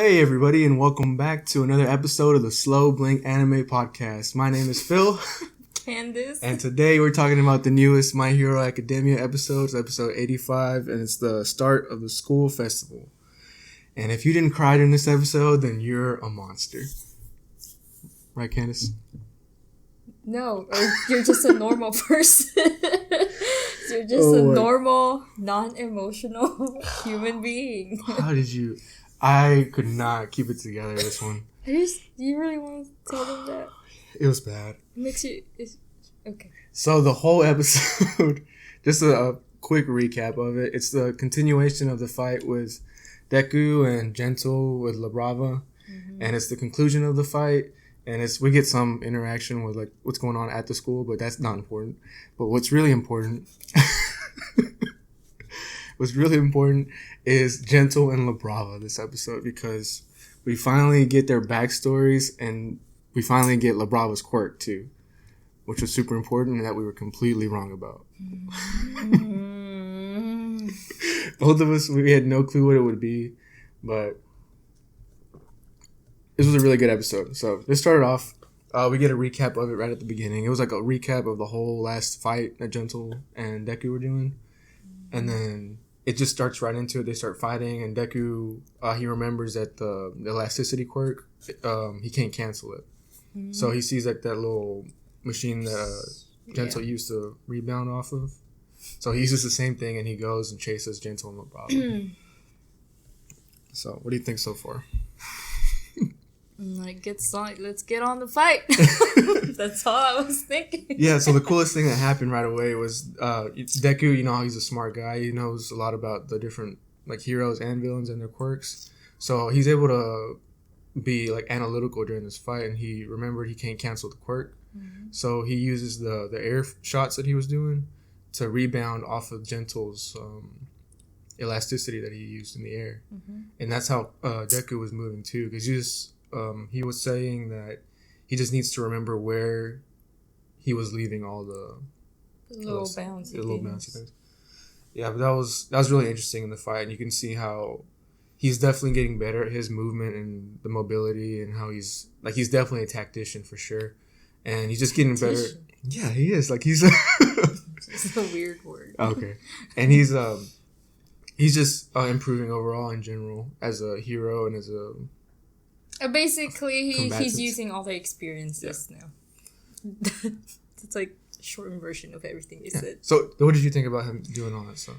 Hey everybody, and welcome back to another episode of the Slow Blink Anime Podcast. My name is Phil. Candace. And today we're talking about the newest My Hero Academia episodes, episode 85, and it's the start of the school festival. And if you didn't cry during this episode, then you're a monster. Right, Candace? No, you're just a normal person. You're just a normal, non-emotional human being. How did you... I could not keep it together, this one. Do you really want to tell them that? It was bad. It makes you... Okay. So the whole episode, just a quick recap of it. It's the continuation of the fight with Deku and Gentle with La Brava. Mm-hmm. And it's the conclusion of the fight. And we get some interaction with like what's going on at the school, but that's not important. But what's really important... What's really important is Gentle and La Brava this episode, because we finally get their backstories and we finally get La Brava's quirk too, which was super important and that we were completely wrong about. Both of us, we had no clue what it would be, but this was a really good episode. So this started off, we get a recap of it right at the beginning. It was like a recap of the whole last fight that Gentle and Deku were doing. And then it just starts right into it. They start fighting, and Deku, he remembers that the elasticity quirk, he can't cancel it. Mm-hmm. So he sees like that little machine that Gentle used to rebound off of. So he uses the same thing, and he goes and chases Gentle and La Brava. So what do you think so far? Let's get on the fight. That's all I was thinking. Yeah, so the coolest thing that happened right away was Deku, you know how he's a smart guy. He knows a lot about the different like heroes and villains and their quirks. So he's able to be like analytical during this fight, and he remembered he can't cancel the quirk. Mm-hmm. So he uses the air shots that he was doing to rebound off of Gentle's elasticity that he used in the air. Mm-hmm. And that's how Deku was moving too, because he was saying that he just needs to remember where he was leaving all the little bouncy things. Yeah, but that was really interesting in the fight, and you can see how he's definitely getting better at his movement and the mobility, and how he's definitely a tactician for sure, and he's just getting better. Yeah, he is. Like he's it's a weird word. Okay, and he's just improving overall in general as a hero and as a. Basically, he's using all the experiences now. It's like a shortened version of everything he said. So, what did you think about him doing all that stuff?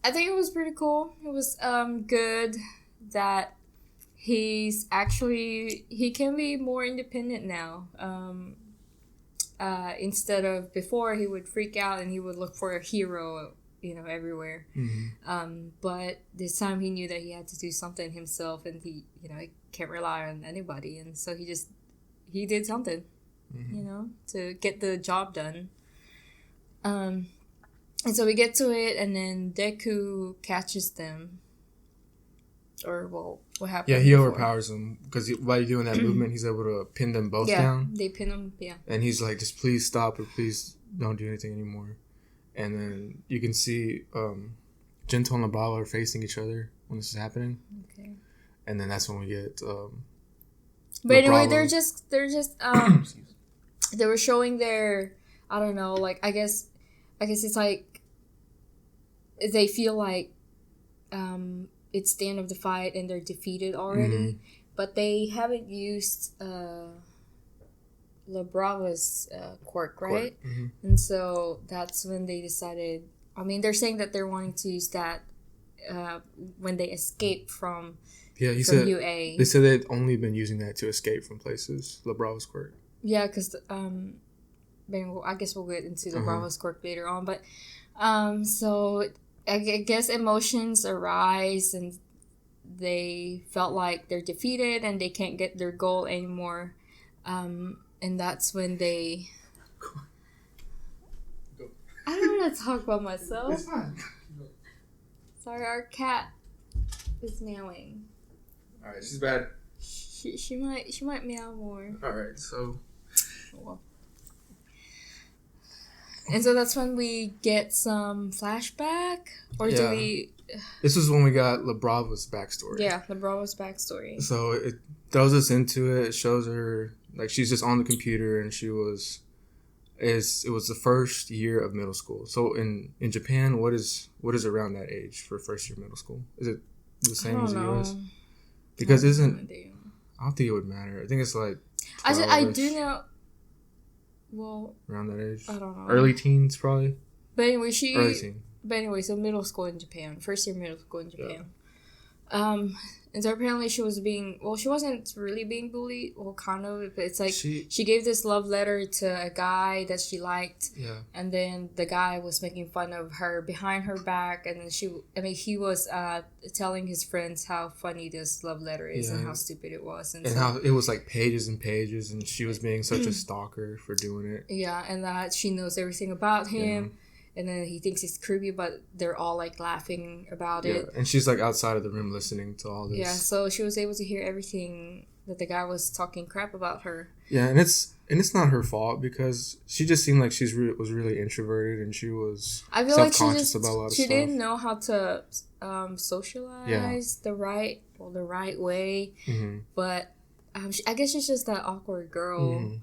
I think it was pretty cool. It was good that he can be more independent now. Instead of before, he would freak out and he would look for a hero, everywhere. Mm-hmm. But this time he knew that he had to do something himself, and he can't rely on anybody, and so he did something, mm-hmm. To get the job done. And so we get to it, and then Deku catches them. Or, well, what happened? Yeah, he overpowers them, because by doing that movement, he's able to pin them both down. Yeah, they pin them, And he's like, just please stop, or please don't do anything anymore. And then you can see Gentle and La Brava are facing each other when this is happening. Okay. And then that's when we get. But anyway, they're just they were showing their, I don't know, like I guess it's like they feel like it's the end of the fight and they're defeated already, mm-hmm. but they haven't used La Brava's quirk, right? Mm-hmm. And so that's when they decided. I mean, they're saying that they're wanting to use that when they escape from. Yeah, they said they'd only been using that to escape from places. La Brava's quirk. Yeah, because I guess we'll get into La Brava's quirk later on, but so I guess emotions arise and they felt like they're defeated and they can't get their goal anymore, and that's when they. Go. I don't want to talk about myself. It's fine. Sorry, our cat is meowing. All right, she's bad. She might meow more. All right, so. Well. And so that's when we get some flashback, or do we? This is when we got La Brava's backstory. Yeah, La Brava's backstory. So it throws us into it. It shows her like she's just on the computer, and it was the first year of middle school. So in Japan, what is around that age for first year middle school? Is it the same as the US? Because I don't think it would matter. I think it's like I do know. Well, around that age. I don't know. Early teens, probably. But anyway, early teen. But anyway, so middle school in Japan, first year middle school in Japan. Yeah. And so apparently she wasn't really being bullied, well, kind of, but it's like she gave this love letter to a guy that she liked, and then the guy was making fun of her behind her back, and then he was telling his friends how funny this love letter is and how stupid it was, and so, how it was like pages and pages, and she was being such a stalker for doing it. Yeah, and that she knows everything about him. Yeah. And then he thinks it's creepy, but they're all like laughing about it. And she's like outside of the room listening to all this. Yeah, so she was able to hear everything that the guy was talking crap about her. Yeah, and it's not her fault because she just seemed like was really introverted, and she was self-conscious about a lot of stuff. She didn't know how to socialize the right way. Mm-hmm. But I guess she's just that awkward girl. Mm-hmm.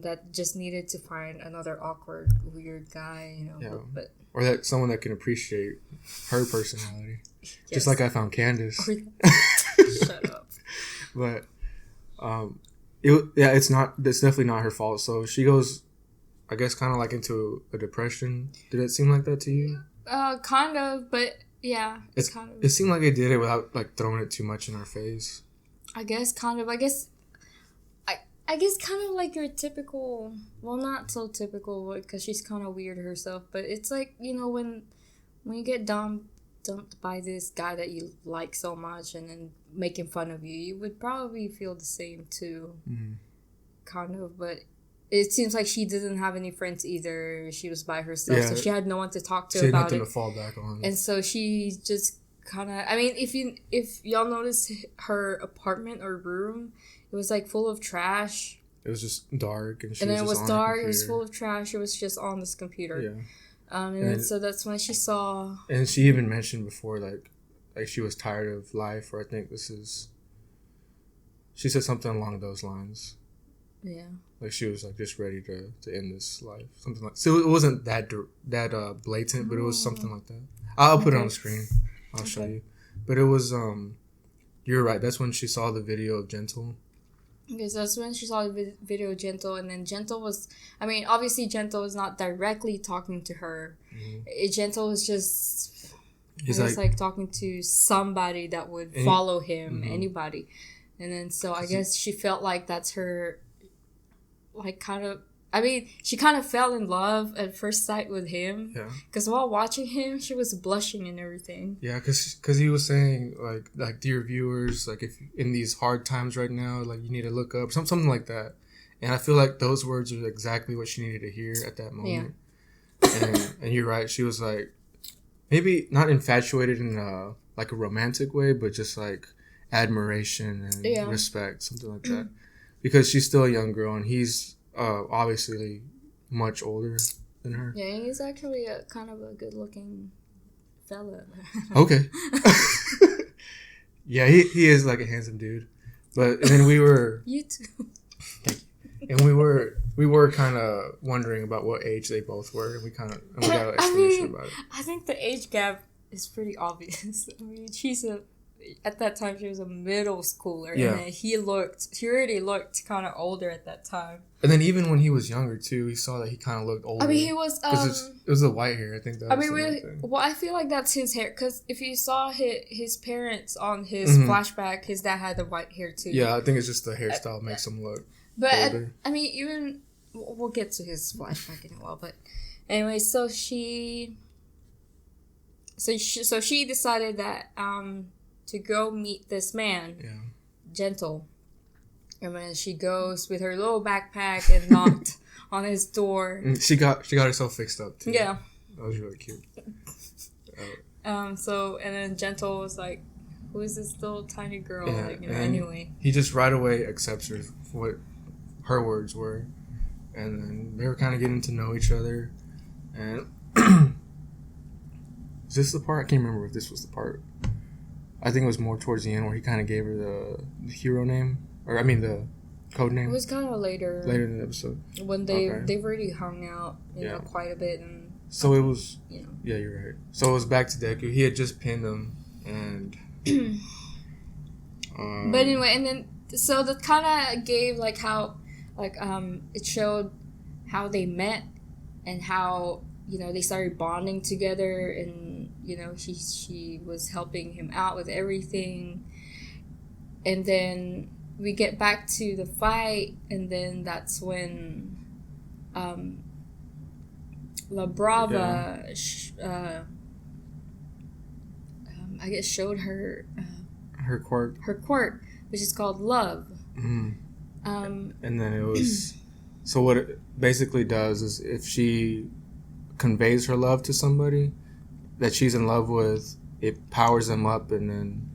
That just needed to find another awkward, weird guy, But or that someone that can appreciate her personality, just like I found Candace. Shut up. But, it's definitely not her fault. So she goes, I guess, kind of like into a depression. Did it seem like that to you? Kind of, but yeah, it's kind of. It seemed like they did it without like throwing it too much in our face. I guess kind of. I guess kind of like your typical, well, not so typical because she's kind of weird herself, but it's like, when you get dumped by this guy that you like so much and then making fun of you, you would probably feel the same too, kind of, but it seems like she didn't have any friends either. She was by herself, so she had no one to talk to about it. She had nothing to fall back on. And so she just kind of, I mean, if y'all notice her apartment or room, it was like full of trash. It was just dark, and then it was dark. It was full of trash. It was just on this computer. Yeah. And so that's when she saw. And she even mentioned before, like she was tired of life, or I think she said something along those lines. Yeah. Like she was like just ready to end this life, something like. So it wasn't that blatant, but it was something like that. I'll put it on the screen. I'll show you. But it was you're right. That's when she saw the video of Gentle. Okay, so that's when she saw the video of Gentle, and then Gentle was, I mean, obviously Gentle was not directly talking to her. Mm-hmm. Gentle was just, like talking to somebody that would follow him, anybody. And then so I guess she felt like that's her, like kind of, I mean, she kind of fell in love at first sight with him. Yeah. Because while watching him, she was blushing and everything. Yeah, because he was saying, like, dear viewers, like, if in these hard times right now, like, you need to look up, something like that. And I feel like those words are exactly what she needed to hear at that moment. Yeah. And you're right. She was, like, maybe not infatuated in, like, a romantic way, but just, like, admiration and respect, something like that. Because she's still a young girl, and he's... obviously much older than her. Yeah, he's actually kind of a good-looking fella. Okay. Yeah, he is like a handsome dude. But and then we were... You too. Thank you. And we were kind of wondering about what age they both were, and we got an explanation about it. I think the age gap is pretty obvious. I mean, at that time, she was a middle schooler. Yeah. And he already looked kind of older at that time. And then even when he was younger, too, he saw that he kind of looked older. I mean, he was... Because it was the white hair, I think that was the thing. Well, I feel like that's his hair. Because if you saw his parents on his flashback, his dad had the white hair, too. Yeah, I think it's just the hairstyle makes him look older. I mean, even... We'll get to his flashback in a while, but... Anyway, so she decided that... to go meet this man, Gentle. And when she goes with her little backpack and knocked on his door. She got herself fixed up too. Yeah. That was really cute. So, and then Gentle was like, who is this little tiny girl? Yeah, like, anyway. He just right away accepts her for what her words were. And then they were kind of getting to know each other. And is this the part? I can't remember if this was the part. I think it was more towards the end where he kind of gave her the hero name, or I mean the code name. It was kind of later. Later in the episode when they've already hung out, you know, quite a bit, and so it was. You know. Yeah, you're right. So it was back to Deku. He had just pinned him, and. But anyway, and then so that kind of gave like how, like it showed how they met, and how, you know, they started bonding together, and, you know, she was helping him out with everything, and then we get back to the fight, and then that's when La Brava I guess showed her her quirk, which is called love. Mm-hmm. And then it was so what it basically does is if she conveys her love to somebody that she's in love with, it powers them up, and then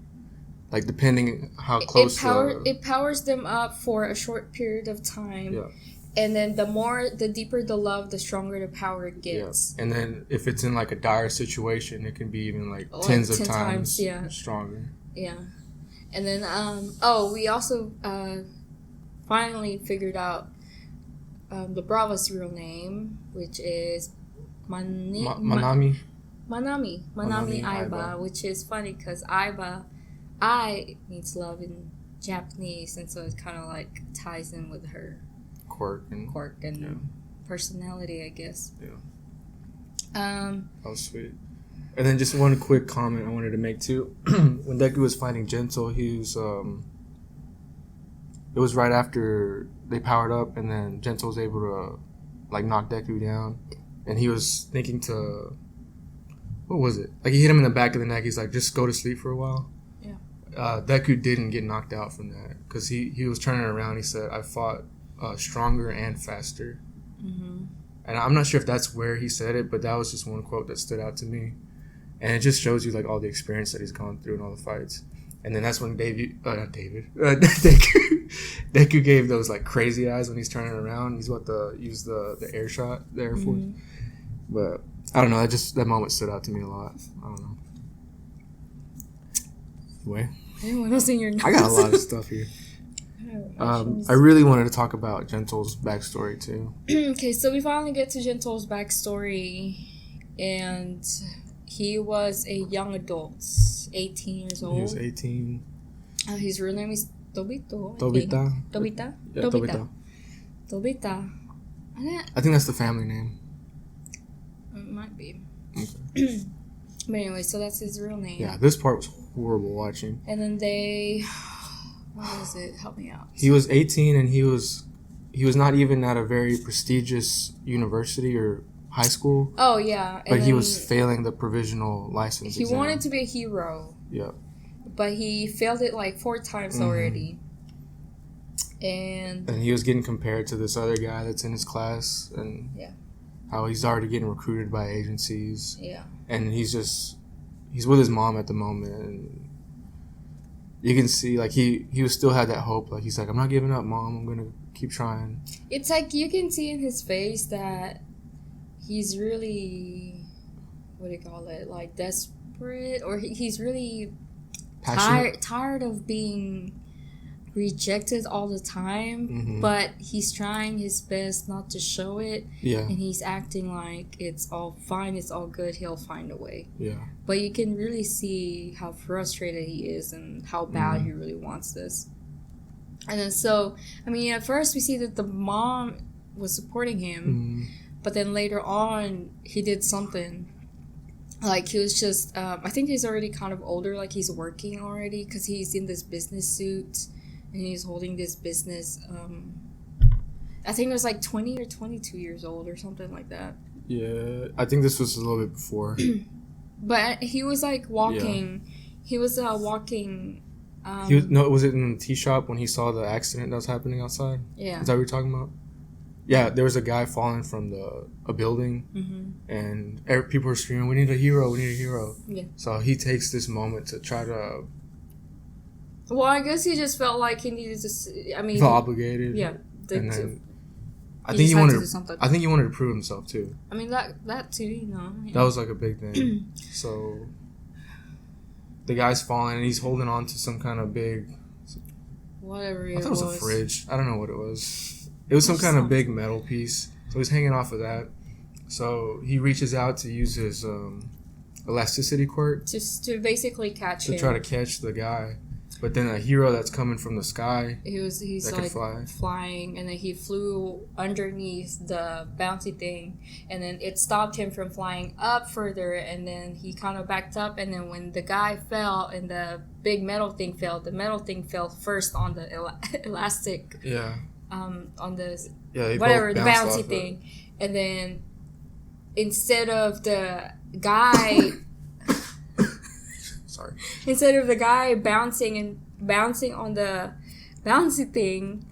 like depending how close it powers them up for a short period of time. Yeah. And then the deeper the love, the stronger the power it gets. Yeah. And then if it's in like a dire situation, it can be even like tens of times stronger. Yeah. And then we also finally figured out the Brava's real name, which is Manami Aiba, which is funny because Aiba, I means love in Japanese, and so it kind of like ties in with her quirk and personality, I guess. Yeah. That was sweet. And then just one quick comment I wanted to make too. When Deku was fighting Gentle, he was it was right after they powered up, and then Gentle was able to like knock Deku down, and he was thinking to, what was it? Like he hit him in the back of the neck. He's like, just go to sleep for a while. Yeah. Deku didn't get knocked out from that because he was turning around. He said, I fought stronger and faster. Mm-hmm. And I'm not sure if that's where he said it, but that was just one quote that stood out to me. And it just shows you like all the experience that he's gone through in all the fights. And then that's when Deku gave those like crazy eyes when he's turning around. He's use the air shot, the air force. Mm-hmm. But I don't know. That moment stood out to me a lot. I don't know. Anyway, anyone else in your notes? I got a lot of stuff here. I really wanted to talk about Gentle's backstory too. Okay, so we finally get to Gentle's backstory, and he was a young adult, 18 years old. He was 18. His real name is Tobita. Tobita? Yeah, Tobita. I think that's the family name. It might be. Okay. But anyway, so that's his real name. Yeah, this part was horrible watching. And then they... What was it? Help me out. He was 18, and he was not even at a very prestigious university or high school. Oh, yeah. But he was failing the provisional license exam. He wanted to be a hero. Yeah. But he failed it like 4 times already. And he was getting compared to this other guy that's in his class, and how he's already getting recruited by agencies. Yeah. And he's with his mom at the moment, and you can see like he still had that hope. Like he's like, I'm not giving up, Mom. I'm gonna keep trying. It's like you can see in his face that he's really, what do you call it? Like desperate, or he's really tired of being rejected all the time. Mm-hmm. But he's trying his best not to show it. Yeah. And he's acting like it's all fine, it's all good. He'll find a way. Yeah. But you can really see how frustrated he is and how bad he really wants this. And then so, I mean, at first we see that the mom was supporting him, but then later on he did something. Like he was just, I think he's already kind of older, like he's working already because he's in this business suit and he's holding this business. I think it was like 20 or 22 years old or something like that. Yeah, I think this was a little bit before. But he was like walking. Yeah. He was walking. Was it in the tea shop when he saw the accident that was happening outside? Yeah. Is that what you're talking about? Yeah, there was a guy falling from a building, and people were screaming, "We need a hero! We need a hero!" Yeah. So he takes this moment to try to. Well, I guess he just felt like he needed to. I mean, felt obligated. Yeah. I think he wanted to prove himself too. I mean that too, you know. Yeah. That was like a big thing. So the guy's falling and he's holding on to some kind of big. Whatever I thought it was a fridge. I don't know what it was. It was some kind of big metal piece. So he's hanging off of that. So he reaches out to use his elasticity quirk just to basically catch him. To try to catch the guy. But then a hero that's coming from the sky. He's like flying, and then he flew underneath the bouncy thing, and then it stopped him from flying up further, and then he kind of backed up, and then when the guy fell and the big metal thing fell, the metal thing fell first on the elastic. Yeah. On the whatever the bouncy thing, and then instead of the guy. Sorry. Instead of the guy bouncing on the bouncy thing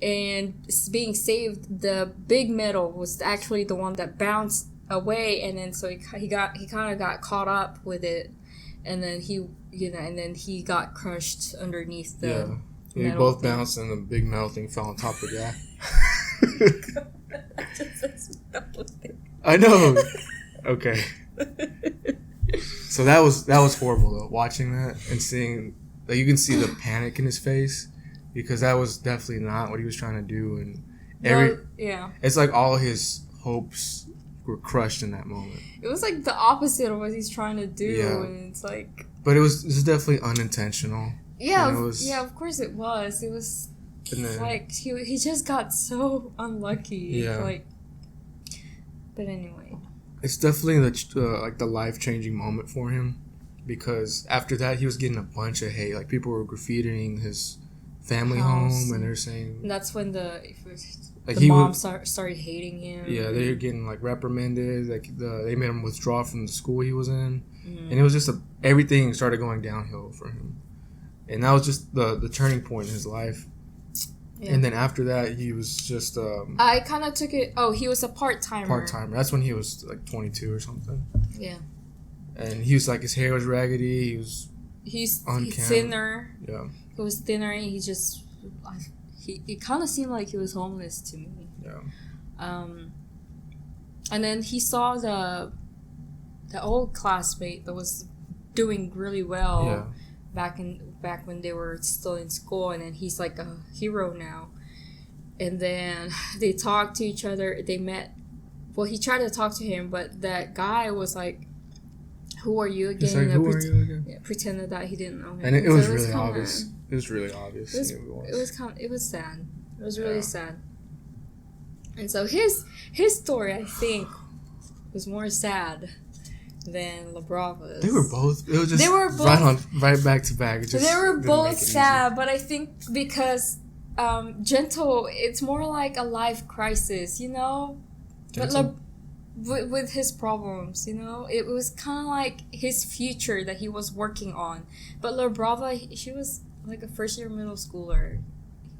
and being saved, the big metal was actually the one that bounced away, and then so he kind of got caught up with it, and then he got crushed underneath the. Yeah, they both bounced, and the big metal thing fell on top of the guy. I know. Okay. So that was horrible though. Watching that and seeing, like, you can see the panic in his face because that was definitely not what he was trying to do, and it's like all his hopes were crushed in that moment. It was like the opposite of what he's trying to do, and it's like. But it was definitely unintentional. Yeah, of course it was. It was like he just got so unlucky. Yeah. Like, but anyway. It's definitely the life-changing moment for him, because after that he was getting a bunch of hate. Like, people were graffitiing his family home, and they're saying. And that's when the mom started hating him. Yeah, they were getting like reprimanded. Like they made him withdraw from the school he was in, and it was just everything started going downhill for him, and that was just the turning point in his life. Yeah. And then after that, he was just. I kind of took it. Oh, he was a part-timer. That's when he was like 22 or something. Yeah. And he was like, his hair was raggedy. He's thinner. Yeah. He was thinner, and he just. It kind of seemed like he was homeless to me. Yeah. And then he saw the old classmate that was doing really well. Yeah. Back when they were still in school, and then he's like a hero now. And then they talked to each other. They met. Well, he tried to talk to him, but that guy was like, "Who are you again?" Like, who are you again? Yeah, pretended that he didn't know him. And it was really obvious. It was really obvious. It was sad. It was really sad. And so his story, I think, was more sad than La Brava's. They were both. It was just right back to back. They were both sad, but I think because Gentle, it's more like a life crisis, you know. But with his problems, you know, it was kind of like his future that he was working on. But La Brava, she was like a first-year middle schooler.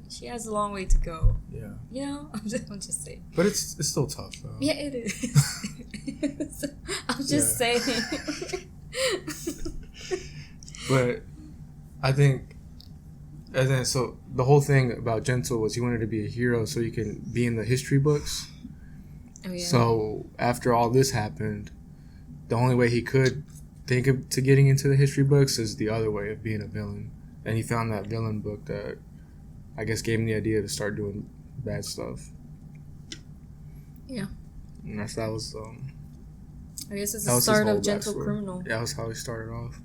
She has a long way to go. Yeah. You know, I'm just saying. But it's still tough though. Yeah, it is. I'm just saying. But I think, and then so the whole thing about Gentle was he wanted to be a hero so he can be in the history books. Oh, yeah. So after all this happened, the only way he could think of to getting into the history books is the other way of being a villain. And he found that villain book that I guess gave him the idea to start doing bad stuff. Yeah. And that was I guess it's the start of Gentle Criminal. Yeah, that was how he started off.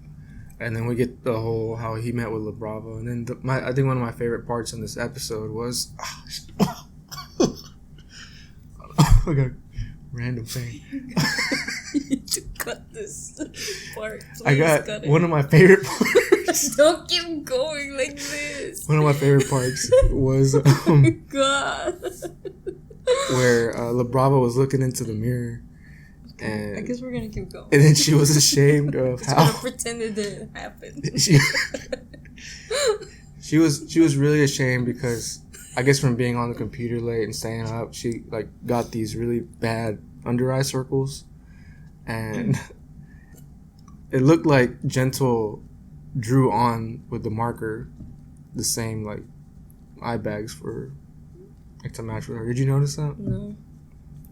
And then we get the whole how he met with La Brava. And then I think one of my favorite parts in this episode was I got random thing. You need to cut this part. Please I got cut it. One of my favorite parts. Don't keep going like this. One of my favorite parts was God. where La Brava was looking into the mirror. And I guess we're gonna keep going. And then she was ashamed of how. Gonna pretend it didn't happen. She was really ashamed because I guess from being on the computer late and staying up, she like got these really bad under eye circles, and it looked like Gentle drew on with the marker the same like eye bags for like to match with her. Did you notice that? No.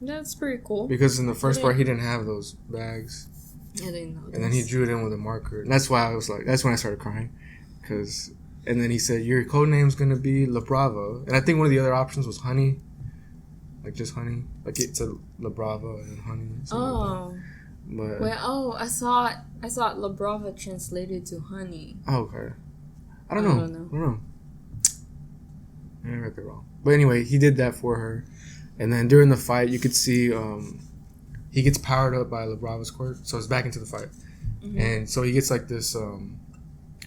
That's pretty cool. Because in the first part, he didn't have those bags. I didn't know. And then he drew it in with a marker. And that's why I was like, that's when I started crying. And then he said, your code name's going to be La Brava. And I think one of the other options was Honey. Like just Honey. Like it said La Brava and Honey. Oh. Like but, well, I thought La Brava translated to honey. Oh, okay. I don't know. I read that wrong. But anyway, he did that for her. And then during the fight, you could see he gets powered up by La Brava's quirk. So it's back into the fight. Mm-hmm. And so he gets like this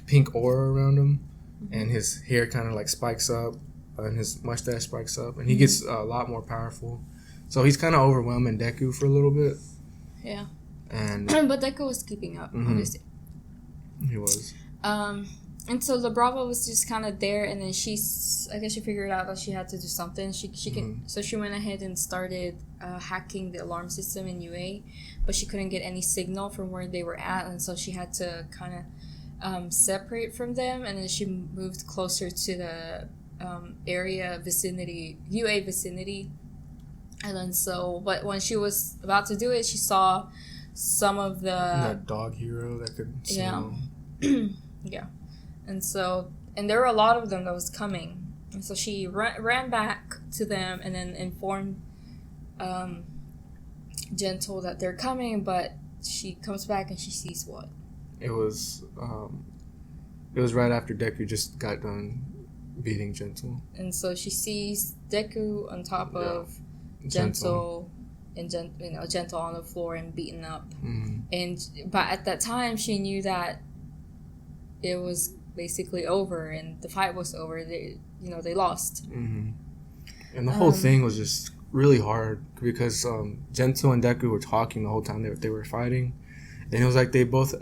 pink aura around him. Mm-hmm. And his hair kind of like spikes up. And his mustache spikes up. And he gets a lot more powerful. So he's kind of overwhelming Deku for a little bit. Yeah. But Deku was keeping up, obviously. He was. And so La Brava was just kind of there, and then I guess she figured out that she had to do something. So she went ahead and started hacking the alarm system in UA, but she couldn't get any signal from where they were at, and so she had to kind of separate from them, and then she moved closer to the UA vicinity, and then but when she was about to do it, she saw some of that dog hero that could smell. Yeah. And there were a lot of them that was coming. And so she ran back to them and then informed Gentle that they're coming, but she comes back and she sees what? It was right after Deku just got done beating Gentle. And so she sees Deku on top of Gentle and Gentle on the floor and beaten up. Mm-hmm. But at that time she knew that it was basically over and the fight was over. They lost. Mm-hmm. And the whole thing was just really hard because Gentle and Deku were talking the whole time they were fighting, and it was like they both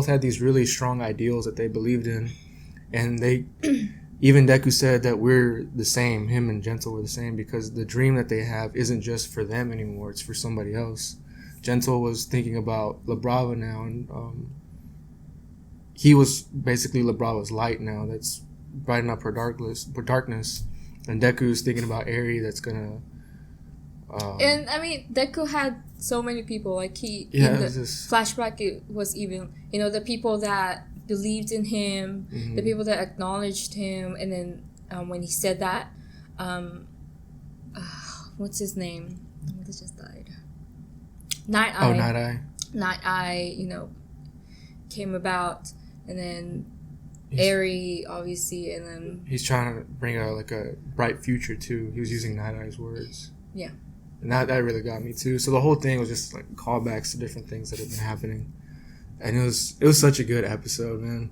had these really strong ideals that they believed in, and even Deku said that we're the same. Him and Gentle were the same because the dream that they have isn't just for them anymore; it's for somebody else. Gentle was thinking about La Brava now, and he was basically La Brava's light now that's brightening up her darkness. And Deku's thinking about Eri that's gonna... and, I mean, Deku had so many people. Like, in the flashback, it was even, the people that believed in him, mm-hmm. the people that acknowledged him, and then when he said that, what's his name? He just died. Night Eye. Oh, Night Eye. Night Eye, came about... And then Eri, obviously, and then... He's trying to bring out, a bright future, too. He was using Night Eye's words. Yeah. And that really got me, too. So the whole thing was just, callbacks to different things that had been happening. And it was such a good episode, man.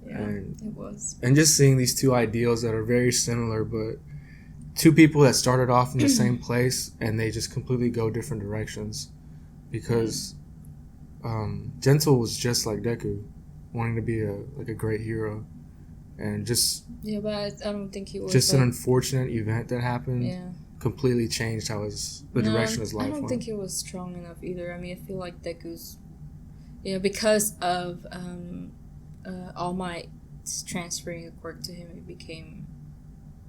Yeah, it was. And just seeing these two ideals that are very similar, but two people that started off in the same place, and they just completely go different directions. Because Gentle was just like Deku, wanting to be a great hero, and just but I don't think he was just an unfortunate event that happened. Yeah, completely changed the direction of his life. I don't think he was strong enough either. I mean, I feel like Deku's, because of All Might transferring a quirk to him, it became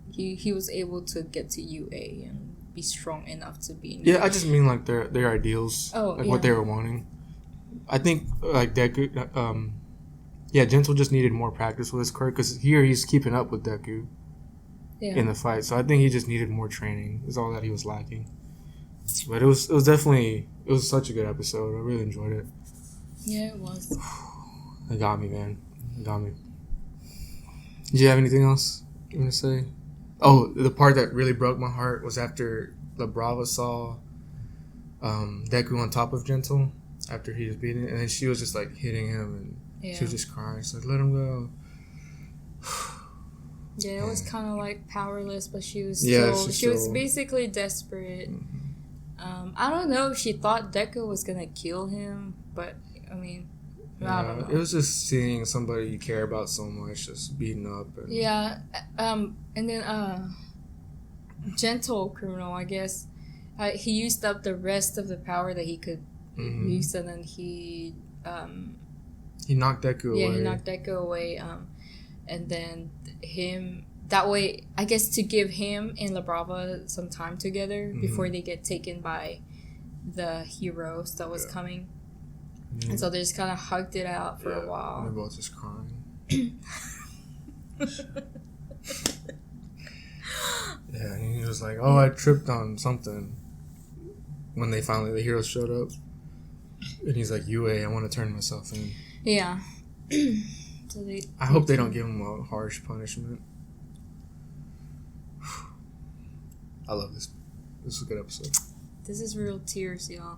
he was able to get to UA and be strong enough to be in UA. I just mean their ideals, what they were wanting. I think Deku. Gentle just needed more practice with his quirk because here he's keeping up with Deku in the fight. So I think he just needed more training. Is all that he was lacking. But it was such a good episode. I really enjoyed it. Yeah, it was. It got me, man. It got me. Did you have anything else you want to say? Oh, the part that really broke my heart was after La Brava saw Deku on top of Gentle after he was beating it, and then she was just hitting him and. Yeah. She was just crying. She's like, let him go. It was kind of powerless, but she was she was basically desperate. Mm-hmm. I don't know if she thought Deku was going to kill him, but, I mean, I don't know. It was just seeing somebody you care about so much just beaten up. And then, Gentle criminal, I guess, he used up the rest of the power that he could use, and then he knocked Deku away. Yeah, he knocked Deku away. And then that way, I guess to give him and La Brava some time together before they get taken by the heroes that was coming. And so they just kind of hugged it out for a while. They're both just crying. Yeah, and he was like, "Oh, I tripped on something." When the heroes showed up, and he's like, "UA, I want to turn myself in." Yeah. So I hope they don't give him a harsh punishment. I love this. This is a good episode. This is real tears, y'all.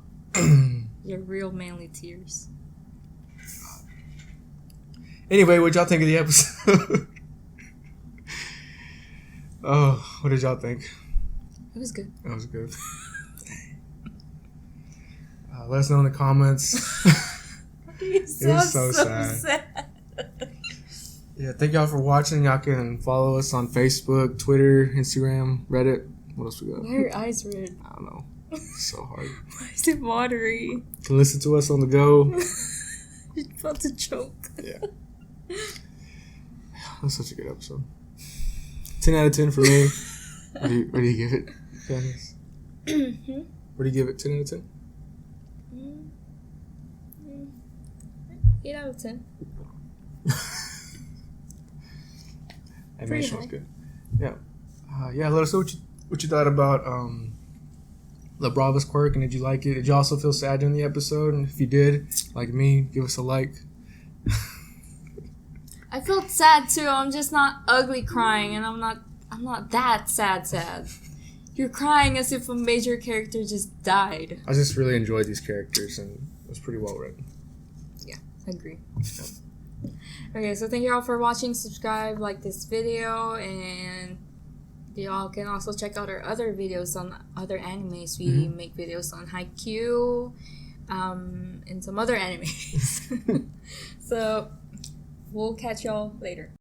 They're real manly tears. Anyway, what y'all think of the episode? Oh, what did y'all think? It was good. That was good. Let us know in the comments. It was so sad. Yeah, thank y'all for watching. Y'all can follow us on Facebook, Twitter, Instagram, Reddit. What else we got? Why are your eyes red? I don't know. It's so hard. Why is it watery? You can listen to us on the go. You're about to choke. Yeah. That's such a good episode. 10 out of 10 for me. What do you give it, Candice? What do you give it? 10 out of 10? 8 out of 10. Animation was good. Yeah. Yeah, let us know what you thought about La Brava's quirk, and did you like it? Did you also feel sad during the episode? And if you did, like me, give us a like. I felt sad too. I'm just not ugly crying, and I'm not that sad. You're crying as if a major character just died. I just really enjoyed these characters, and it was pretty well written. Yeah, I agree. Okay, so thank you all for watching. Subscribe, like this video, and y'all can also check out our other videos on other animes. We make videos on Haikyuu, and some other animes. So we'll catch y'all later.